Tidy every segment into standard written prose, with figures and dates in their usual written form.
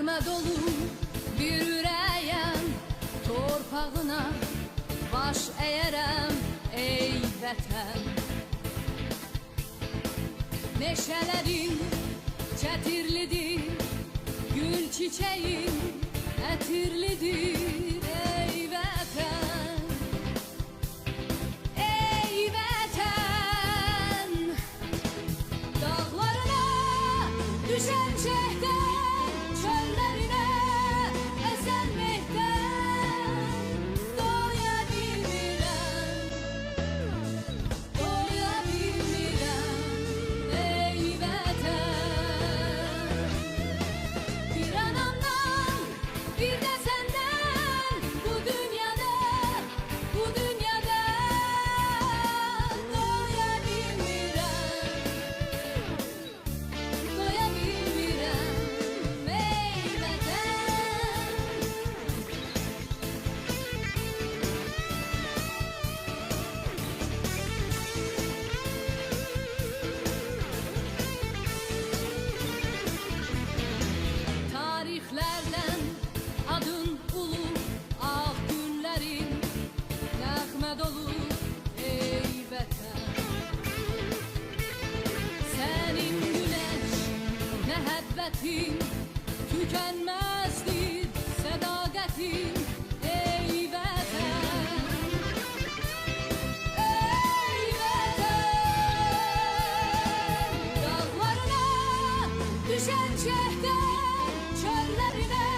Nəğmə dolu bir ürəyəm, torpağına baş əyərəm ey vətən. Meşələrin çətirlidir, gül çiçəyin ətirlidir ey vətən. Ey vətən, dağlarına düşən şehdən, çöllərinə əsən mehdən doya bilmirəm, doya bilmirəm ey vətən. Bir anamdan, bir də səndən bu dünyada doya bilmirəm, doya bilmirəm ey vətən. Tarixlərlə adın ulu, ağ günlərin nəğmə dolu ey vətən. Sənin güneş məhəbbətin tükənməzdir, sədaqətin ey vətən. Ey vətən, dağlarına düşən şehdən, çöllərinə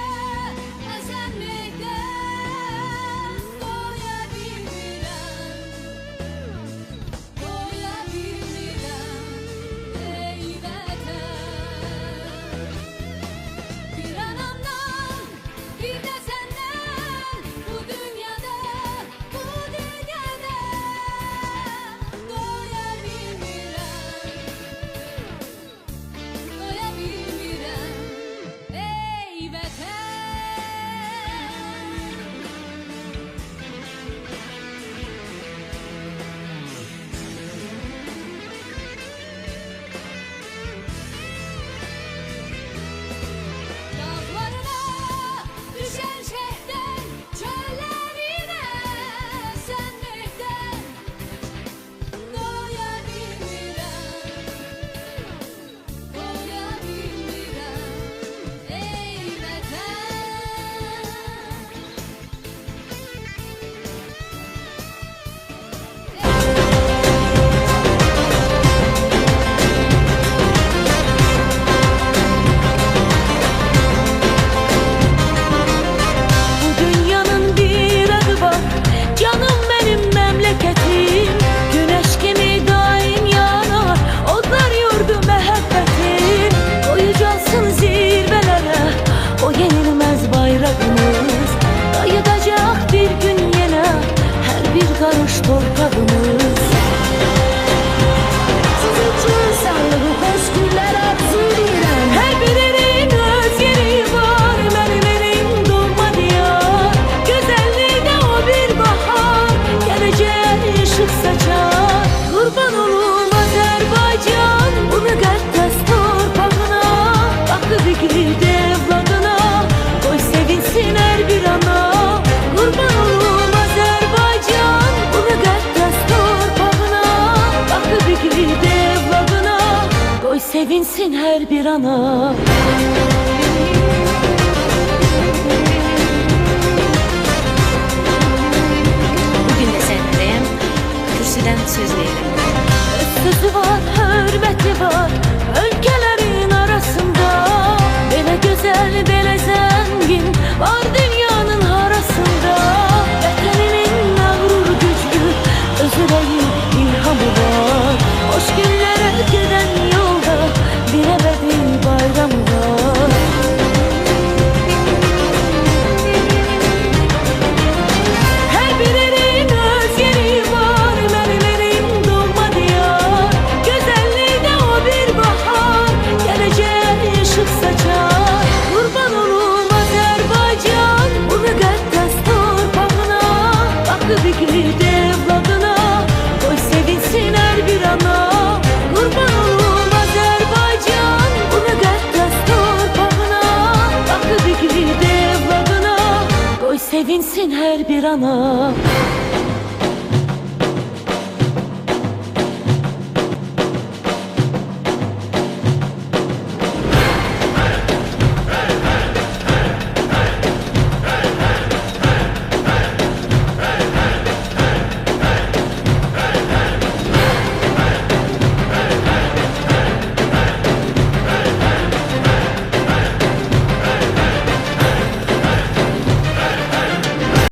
əsən mehdən doya bilmirəm, doya bilmirəm ey vətən. Bir anamdan, bir də səndən bu dünyada doya bilmirəm, doya bilmirəm ey vətən. Dağlarına düşən şehdən, çöllərinə sən mehdən doya bilmirəm, doya bilmirəm ey Bu dünyanın bir adı var, canım benim memleketim. Güneş gibi daim yanar, odlar yurdu mehebbetim. Koyacaksın zirvelere o yenilmez bayrağımız. Kayıdacak bir gün yine her bir karış torpağımız. Sizin için sağlığı hoş günler arzu ederim. Her birinin öz yeri var, benim elim doğma diyar. Güzelliğine o bir bahar, geleceğe ışık saçar. Kurban olum Azerbaycan, bu müqəddəs torpağına. Bakı bigid evladına, koy sevinsin her bir ana. Kurban olum Azerbaycan, bu müqəddəs torpağına. Bakı bigid evladına, koy sevinsin her bir ana. Bugün de səhnədəyəm, kürsüdən söz verirəm. Sözü var, hürmeti var, ülkelerin arasında. Belə güzel, belə zengin var dünyanın arasında. Vətənimin məğrur güclü, öz ürəyin ilhamı var. Hoş günlere giden yolda bir ebedi bayramı var. Her birinin öz yeri var, benim elim doğma diyar. Güzelliğine o bir ana